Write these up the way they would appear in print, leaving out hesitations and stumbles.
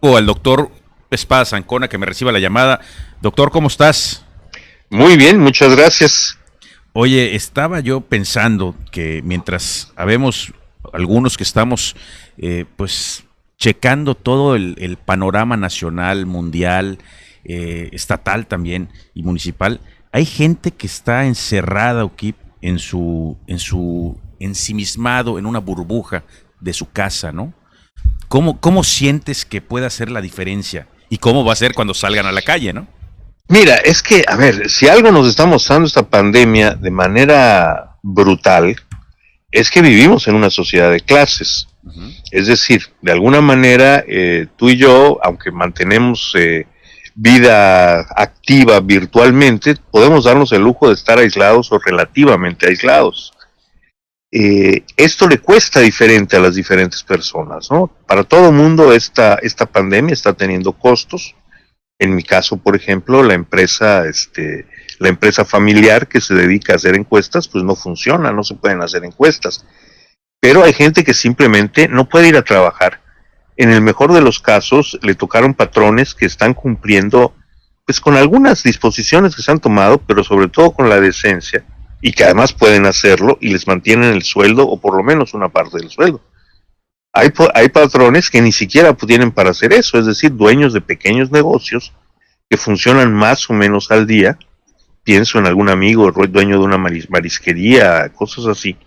O al doctor Espada Zancona que me reciba la llamada. Doctor, ¿cómo estás? Muy bien, muchas gracias. Oye, estaba yo pensando que mientras habemos algunos que estamos pues checando todo el panorama nacional, mundial, estatal también y municipal, hay gente que está encerrada, Ukip, en su ensimismado, en una burbuja de su casa, ¿no? ¿Cómo sientes que puede hacer la diferencia? ¿Y cómo va a ser cuando salgan a la calle, no? Mira, es que, a ver, si algo nos está mostrando esta pandemia de manera brutal, es que vivimos en una sociedad de clases. Uh -huh. Es decir, de alguna manera, tú y yo, aunque mantenemos vida activa virtualmente, podemos darnos el lujo de estar aislados o relativamente aislados. Esto le cuesta diferente a las diferentes personas, ¿no? Para todo mundo esta pandemia está teniendo costos. En mi caso, por ejemplo, la empresa familiar que se dedica a hacer encuestas, pues no funciona, no se pueden hacer encuestas. Pero hay gente que simplemente no puede ir a trabajar. En el mejor de los casos, le tocaron patrones que están cumpliendo, pues con algunas disposiciones que se han tomado, pero sobre todo con la decencia, y que además pueden hacerlo y les mantienen el sueldo, o por lo menos una parte del sueldo. Hay patrones que ni siquiera tienen para hacer eso, es decir, dueños de pequeños negocios que funcionan más o menos al día. Pienso en algún amigo, dueño de una marisquería, cosas así,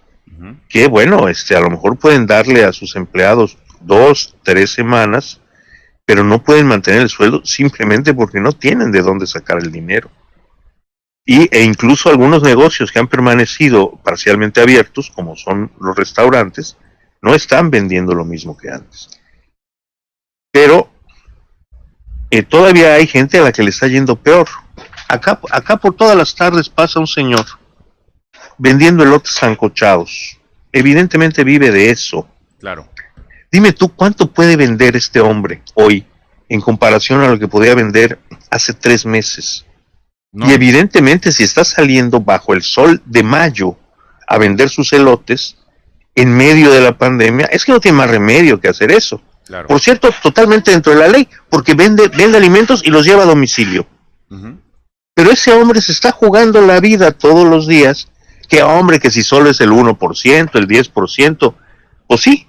que bueno, a lo mejor pueden darle a sus empleados 2, 3 semanas, pero no pueden mantener el sueldo simplemente porque no tienen de dónde sacar el dinero. E incluso algunos negocios que han permanecido parcialmente abiertos, como son los restaurantes, no están vendiendo lo mismo que antes. Pero todavía hay gente a la que le está yendo peor. Acá por todas las tardes pasa un señor vendiendo elotes sancochados. Evidentemente vive de eso. Claro. Dime tú, ¿cuánto puede vender este hombre hoy en comparación a lo que podía vender hace 3 meses? No. Y evidentemente si está saliendo bajo el sol de mayo a vender sus elotes en medio de la pandemia, es que no tiene más remedio que hacer eso. Claro. Por cierto, totalmente dentro de la ley, porque vende alimentos y los lleva a domicilio. Pero ese hombre se está jugando la vida todos los días. Que hombre, que si solo es el 1%, el 10%, pues sí,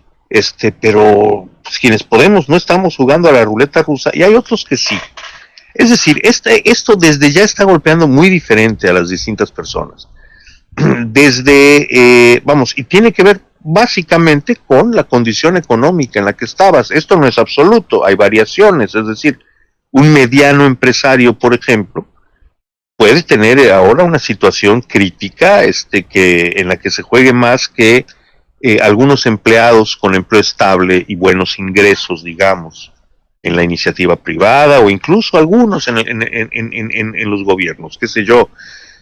pero pues quienes podemos no estamos jugando a la ruleta rusa, y hay otros que sí. Es decir, esto desde ya está golpeando muy diferente a las distintas personas. Y tiene que ver básicamente con la condición económica en la que estabas. Esto no es absoluto, hay variaciones, es decir, un mediano empresario, por ejemplo, puede tener ahora una situación crítica, en la que se juegue más que algunos empleados con empleo estable y buenos ingresos, digamos, en la iniciativa privada, o incluso algunos en los gobiernos, qué sé yo,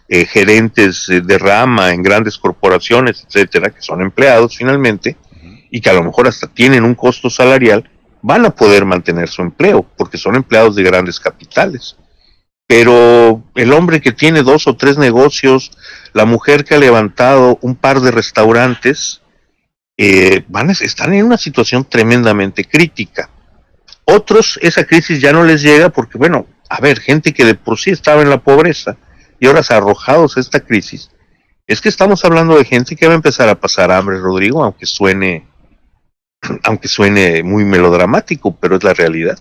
gerentes de rama en grandes corporaciones, etcétera, que son empleados finalmente, y que a lo mejor hasta tienen un costo salarial, van a poder mantener su empleo, porque son empleados de grandes capitales. Pero el hombre que tiene 2 o 3 negocios, la mujer que ha levantado un par de restaurantes, están en una situación tremendamente crítica. Otros, esa crisis ya no les llega porque, bueno, a ver, gente que de por sí estaba en la pobreza y ahora arrojados a esta crisis, es que estamos hablando de gente que va a empezar a pasar hambre, Rodrigo, aunque suene muy melodramático, pero es la realidad.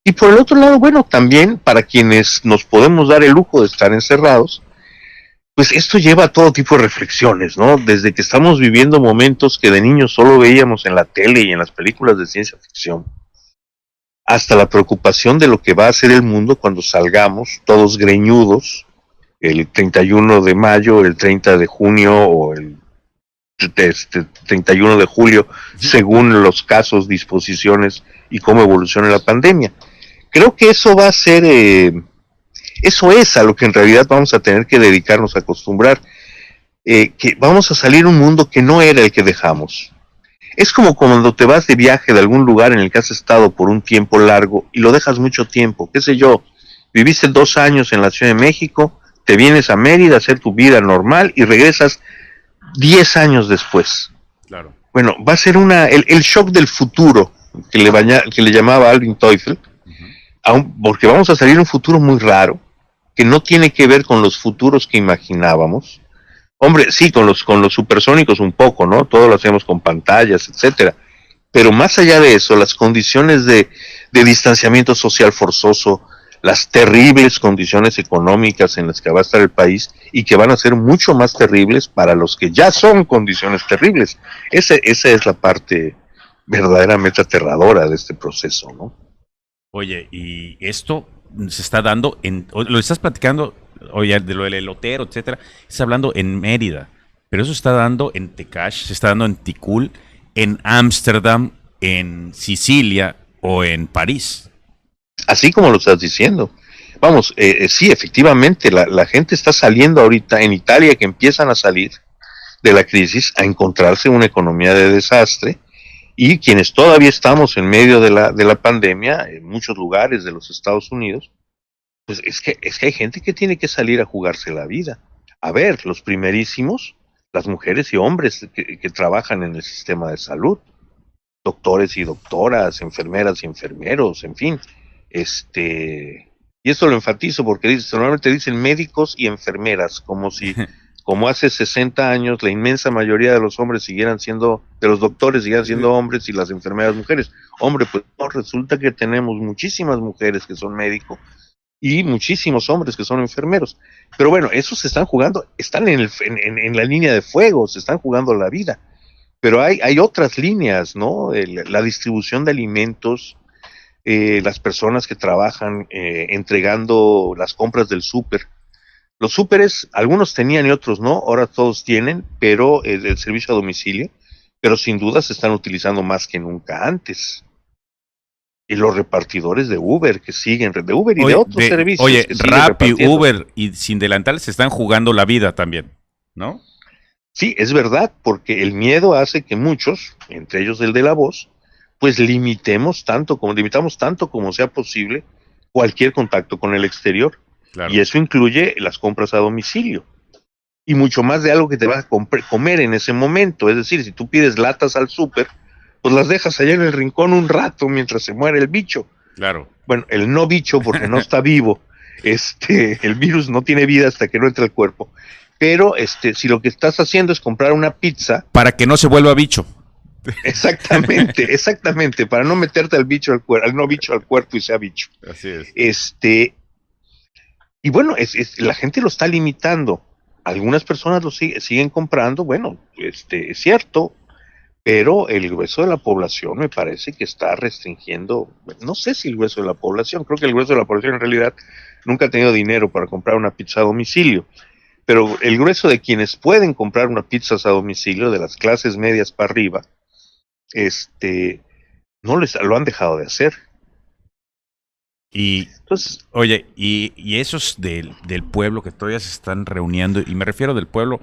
Y por el otro lado, bueno, también para quienes nos podemos dar el lujo de estar encerrados, pues esto lleva a todo tipo de reflexiones, ¿no? Desde que estamos viviendo momentos que de niños solo veíamos en la tele y en las películas de ciencia ficción, hasta la preocupación de lo que va a ser el mundo cuando salgamos todos greñudos, el 31 de mayo, el 30 de junio o el 31 de julio, según los casos, disposiciones y cómo evoluciona la pandemia. Creo que eso va a ser, eso es a lo que en realidad vamos a tener que dedicarnos a acostumbrar, que vamos a salir a un mundo que no era el que dejamos. Es como cuando te vas de viaje de algún lugar en el que has estado por un tiempo largo y lo dejas mucho tiempo, qué sé yo, viviste 2 años en la Ciudad de México, te vienes a Mérida a hacer tu vida normal y regresas 10 años después. Claro. Bueno, va a ser el shock del futuro, que le llamaba Alvin Teufel, porque vamos a salir a un futuro muy raro, que no tiene que ver con los futuros que imaginábamos. Hombre, sí, con los supersónicos un poco, ¿no? Todo lo hacemos con pantallas, etcétera. Pero más allá de eso, las condiciones de distanciamiento social forzoso, las terribles condiciones económicas en las que va a estar el país y que van a ser mucho más terribles para los que ya son condiciones terribles. Esa es la parte verdaderamente aterradora de este proceso, ¿no? Oye, y esto se está dando lo estás platicando, oye, de lo del elotero, etcétera, estás hablando en Mérida, pero eso se está dando en Tecash, se está dando en Ticul, en Ámsterdam, en Sicilia o en París. Así como lo estás diciendo. Vamos, sí, efectivamente, la gente está saliendo ahorita en Italia, que empiezan a salir de la crisis, a encontrarse una economía de desastre, y quienes todavía estamos en medio de la pandemia, en muchos lugares de los Estados Unidos, pues es que hay gente que tiene que salir a jugarse la vida. A ver, los primerísimos, las mujeres y hombres que trabajan en el sistema de salud, doctores y doctoras, enfermeras y enfermeros, en fin, y esto lo enfatizo porque normalmente dicen médicos y enfermeras, como si, como hace 60 años, la inmensa mayoría de los hombres de los doctores siguieran siendo hombres y las enfermeras mujeres. Hombre, pues no, resulta que tenemos muchísimas mujeres que son médicos y muchísimos hombres que son enfermeros. Pero bueno, esos se están jugando, están en la línea de fuego, se están jugando la vida. Pero hay otras líneas, ¿no? La distribución de alimentos, las personas que trabajan entregando las compras del súper. Los súperes, algunos tenían y otros no, ahora todos tienen, pero el servicio a domicilio, pero sin duda se están utilizando más que nunca antes. Y los repartidores de Uber que siguen, de Uber y de otros servicios. Oye, Rappi, Uber y sin delantal se están jugando la vida también, ¿no? Sí, es verdad, porque el miedo hace que muchos, entre ellos el de la voz, pues limitamos tanto como sea posible cualquier contacto con el exterior. Claro. Y eso incluye las compras a domicilio. Y mucho más de algo que te vas a comer en ese momento. Es decir, si tú pides latas al súper, pues las dejas allá en el rincón un rato mientras se muere el bicho. Claro. Bueno, el no bicho porque no está vivo. El virus no tiene vida hasta que no entra al cuerpo. Pero si lo que estás haciendo es comprar una pizza, para que no se vuelva bicho. Exactamente, para no meterte al no bicho al cuerpo y sea bicho. Así es. Y bueno, la gente lo está limitando. Algunas personas lo siguen comprando, bueno, es cierto, pero el grueso de la población me parece que está restringiendo, no sé si el grueso de la población, creo que el grueso de la población en realidad nunca ha tenido dinero para comprar una pizza a domicilio. Pero el grueso de quienes pueden comprar una pizza a domicilio, de las clases medias para arriba, no lo han dejado de hacer. Y entonces, oye, y esos del pueblo que todavía se están reuniendo, y me refiero del pueblo,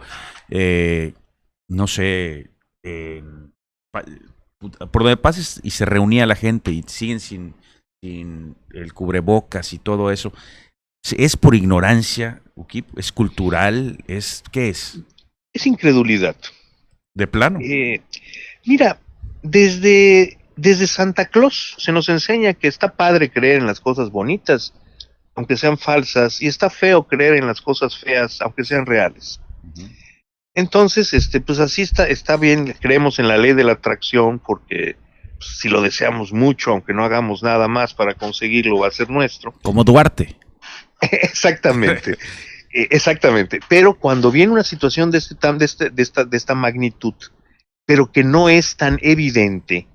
no sé, por donde pases y se reunía la gente y siguen sin el cubrebocas y todo eso. ¿Es por ignorancia, Ukip? ¿Es cultural? ¿Qué es? Es incredulidad. ¿De plano? Mira, desde Santa Claus se nos enseña que está padre creer en las cosas bonitas, aunque sean falsas, y está feo creer en las cosas feas, aunque sean reales. Uh-huh. Entonces, pues así está bien, creemos en la ley de la atracción, porque pues, si lo deseamos mucho, aunque no hagamos nada más para conseguirlo, va a ser nuestro. Como Duarte. Exactamente. Exactamente, pero cuando viene una situación de esta magnitud, pero que no es tan evidente,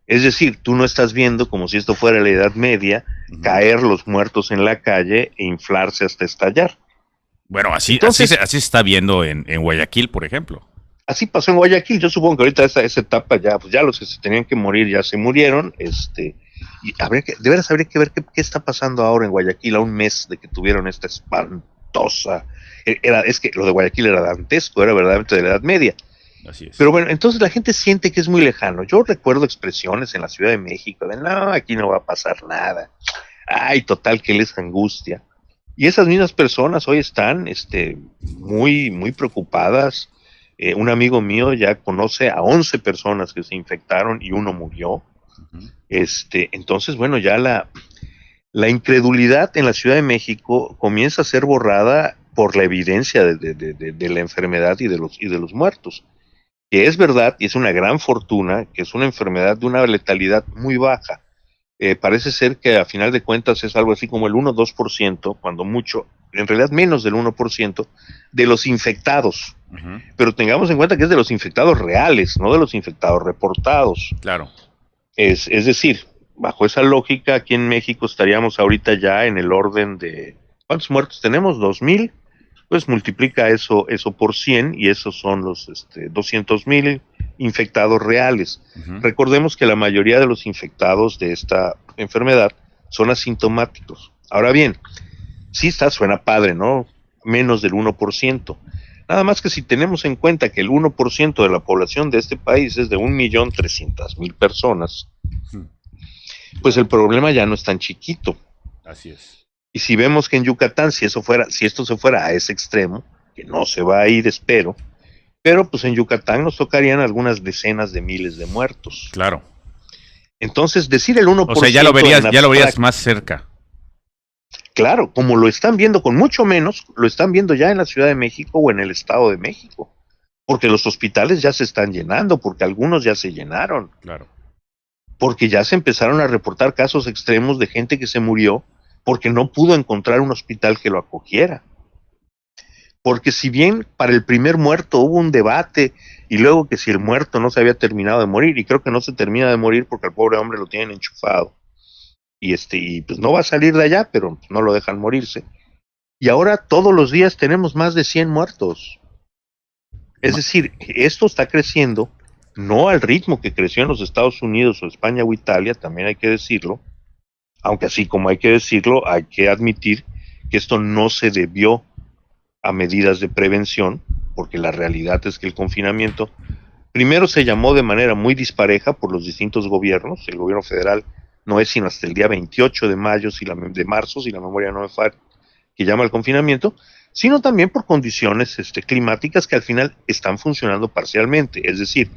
es decir, tú no estás viendo como si esto fuera la Edad Media, caer los muertos en la calle e inflarse hasta estallar. Bueno, así se está viendo en Guayaquil, por ejemplo. Así pasó en Guayaquil. Yo supongo que ahorita esa etapa ya los que se tenían que morir ya se murieron, y de veras habría que ver qué está pasando ahora en Guayaquil a un mes de que tuvieron esta espantosa. Es que lo de Guayaquil era dantesco, era verdaderamente de la Edad Media. Así es. Pero bueno, entonces la gente siente que es muy lejano. Yo recuerdo expresiones en la Ciudad de México de no, aquí no va a pasar nada. Ay, total, que les angustia. Y esas mismas personas hoy están muy, muy preocupadas. Un amigo mío ya conoce a 11 personas que se infectaron y uno murió. Ujú. Entonces, bueno, ya la incredulidad en la Ciudad de México comienza a ser borrada por la evidencia de la enfermedad y de los muertos. Que es verdad, y es una gran fortuna, que es una enfermedad de una letalidad muy baja. Parece ser que a final de cuentas es algo así como el 1 o 2%, cuando mucho, en realidad menos del 1% de los infectados. Ujú. Pero tengamos en cuenta que es de los infectados reales, no de los infectados reportados. Claro. Es decir, bajo esa lógica, aquí en México estaríamos ahorita ya en el orden de, ¿cuántos muertos tenemos? 2,000. Pues multiplica eso por 100 y esos son los 200,000 infectados reales. Ujú. Recordemos que la mayoría de los infectados de esta enfermedad son asintomáticos. Ahora bien, sí suena padre, ¿no? Menos del 1%. Nada más que si tenemos en cuenta que el 1% de la población de este país es de 1,300,000 personas, pues el problema ya no es tan chiquito. Así es. Y si vemos que en Yucatán, si esto se fuera a ese extremo, que no se va a ir, espero, pero pues en Yucatán nos tocarían algunas decenas de miles de muertos. Claro. Entonces, decir el 1% O sea, ya lo verías más cerca. Claro, como lo están viendo con mucho menos, lo están viendo ya en la Ciudad de México o en el Estado de México, porque los hospitales ya se están llenando, porque algunos ya se llenaron, Claro. porque ya se empezaron a reportar casos extremos de gente que se murió porque no pudo encontrar un hospital que lo acogiera. Porque si bien para el primer muerto hubo un debate y luego que si el muerto no se había terminado de morir, y creo que no se termina de morir porque al pobre hombre lo tienen enchufado, y pues no va a salir de allá, pero no lo dejan morirse. Y ahora todos los días tenemos más de 100 muertos. Es decir, esto está creciendo, no al ritmo que creció en los Estados Unidos o España o Italia, también hay que decirlo, aunque así como hay que decirlo, hay que admitir que esto no se debió a medidas de prevención, porque la realidad es que el confinamiento primero se llamó de manera muy dispareja por los distintos gobiernos. El gobierno federal no es sino hasta el día 28 de mayo, de marzo, si la memoria no me falla, que llama al confinamiento, sino también por condiciones climáticas que al final están funcionando parcialmente. Es decir,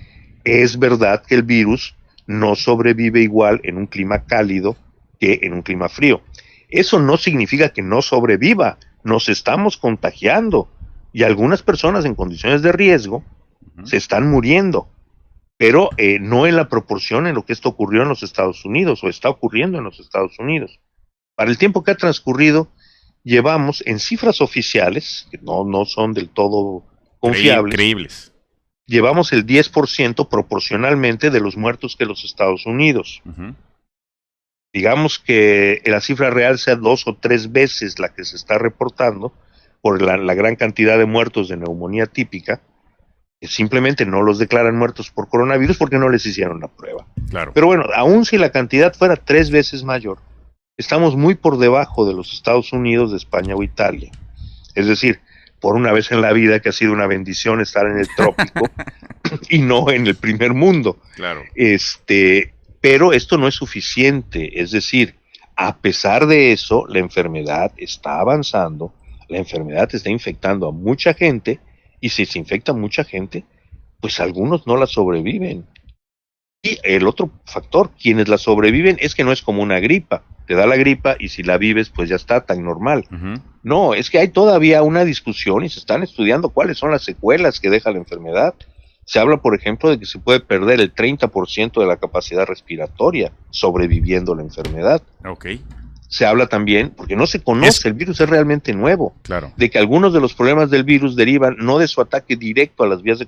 es verdad que el virus no sobrevive igual en un clima cálido que en un clima frío. Eso no significa que no sobreviva, nos estamos contagiando y algunas personas en condiciones de riesgo se están muriendo, pero no en la proporción en lo que esto ocurrió en los Estados Unidos o está ocurriendo en los Estados Unidos. Para el tiempo que ha transcurrido, llevamos en cifras oficiales, que no son del todo confiables, Creíbles. llevamos el 10% proporcionalmente de los muertos que los Estados Unidos. Ujú. Digamos que la cifra real sea 2 o 3 veces la que se está reportando por la gran cantidad de muertos de neumonía típica, que simplemente no los declaran muertos por coronavirus porque no les hicieron la prueba. Claro. Pero bueno, aun si la cantidad fuera 3 veces mayor, estamos muy por debajo de los Estados Unidos, de España o Italia. Es decir, por una vez en la vida que ha sido una bendición estar en el trópico y no en el primer mundo. Claro. Pero esto no es suficiente, es decir, a pesar de eso, la enfermedad está avanzando, la enfermedad está infectando a mucha gente, y si se infecta a mucha gente, pues algunos no la sobreviven. Y el otro factor, quienes la sobreviven, es que no es como una gripa, te da la gripa y si la vives, pues ya está tan normal. Ujú. No, es que hay todavía una discusión y se están estudiando cuáles son las secuelas que deja la enfermedad. Se habla, por ejemplo, de que se puede perder el 30% de la capacidad respiratoria sobreviviendo la enfermedad. Ok. Se habla también, porque no se conoce, el virus es realmente nuevo, Claro. de que algunos de los problemas del virus derivan no de su ataque directo a las vías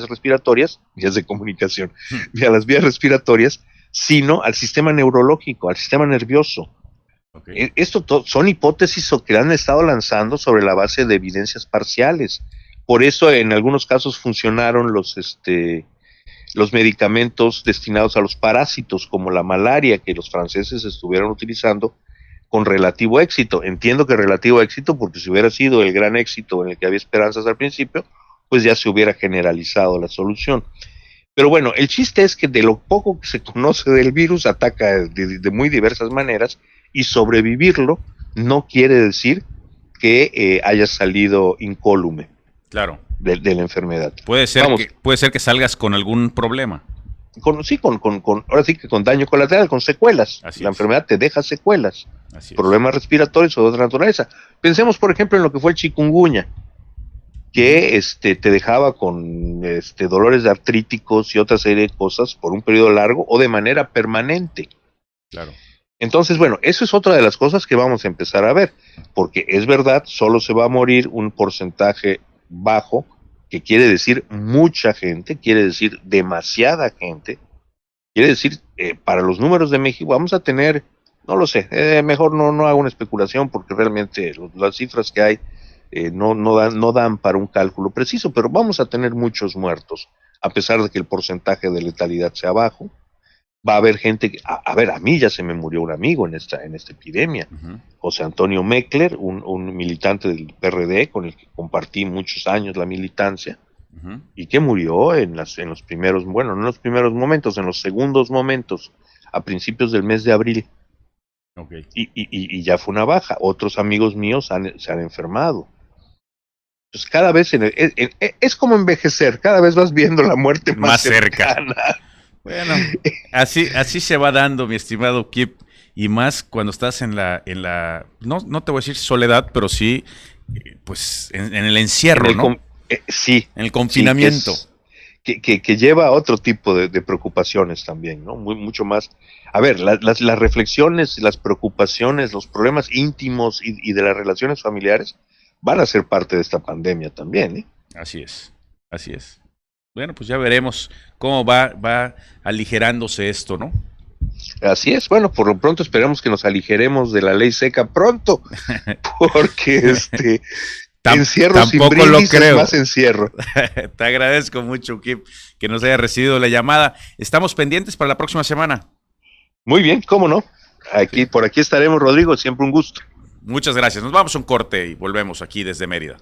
respiratorias, vías de comunicación, a las vías respiratorias, sino al sistema neurológico, al sistema nervioso. Okay. Esto son hipótesis que han estado lanzando sobre la base de evidencias parciales. Por eso en algunos casos funcionaron los medicamentos destinados a los parásitos, como la malaria, que los franceses estuvieron utilizando con relativo éxito. Entiendo que relativo éxito, porque si hubiera sido el gran éxito en el que había esperanzas al principio, pues ya se hubiera generalizado la solución. Pero bueno, el chiste es que de lo poco que se conoce del virus, ataca de muy diversas maneras, y sobrevivirlo no quiere decir que haya salido incólume. Claro. De la enfermedad. Puede ser que salgas con algún problema. ahora sí que con daño colateral, con secuelas. Así La es. enfermedad te deja secuelas, Así es. problemas respiratorios o de otra naturaleza. Pensemos, por ejemplo, en lo que fue el chikungunya, que te dejaba con dolores de artríticos y otra serie de cosas por un periodo largo o de manera permanente. Claro. Entonces, bueno, eso es otra de las cosas que vamos a empezar a ver, porque es verdad, solo se va a morir un porcentaje bajo, que quiere decir mucha gente, quiere decir demasiada gente, quiere decir, para los números de México vamos a tener, no lo sé, mejor no hago una especulación porque realmente las cifras que hay no dan para un cálculo preciso, pero vamos a tener muchos muertos, a pesar de que el porcentaje de letalidad sea bajo. Va a haber gente que, a ver, a mí ya se me murió un amigo en esta epidemia, José Antonio Meckler, un militante del PRD con el que compartí muchos años la militancia, y que murió en los primeros, bueno, no en los primeros momentos, en los segundos momentos, a principios del mes de abril. Okay. Y ya fue una baja. Otros amigos míos se han enfermado. Pues cada vez es como envejecer, cada vez vas viendo la muerte más cerca. Bueno, así se va dando, mi estimado Kip, y más cuando estás en la no te voy a decir soledad, pero sí, pues en el encierro, ¿no? Sí. En el confinamiento. Sí, que lleva a otro tipo de preocupaciones también, ¿no? Mucho más. A ver, las reflexiones, las preocupaciones, los problemas íntimos y de las relaciones familiares van a ser parte de esta pandemia también, ¿eh? Así es, así es. Bueno, pues ya veremos cómo va aligerándose esto, ¿no? Así es, bueno, por lo pronto esperamos que nos aligeremos de la ley seca pronto, porque encierro tampoco sin brindis lo creo. Es más encierro. Te agradezco mucho, Kip, que nos haya recibido la llamada. Estamos pendientes para la próxima semana. Muy bien, cómo no. Por aquí estaremos, Rodrigo, siempre un gusto. Muchas gracias. Nos vamos a un corte y volvemos aquí desde Mérida.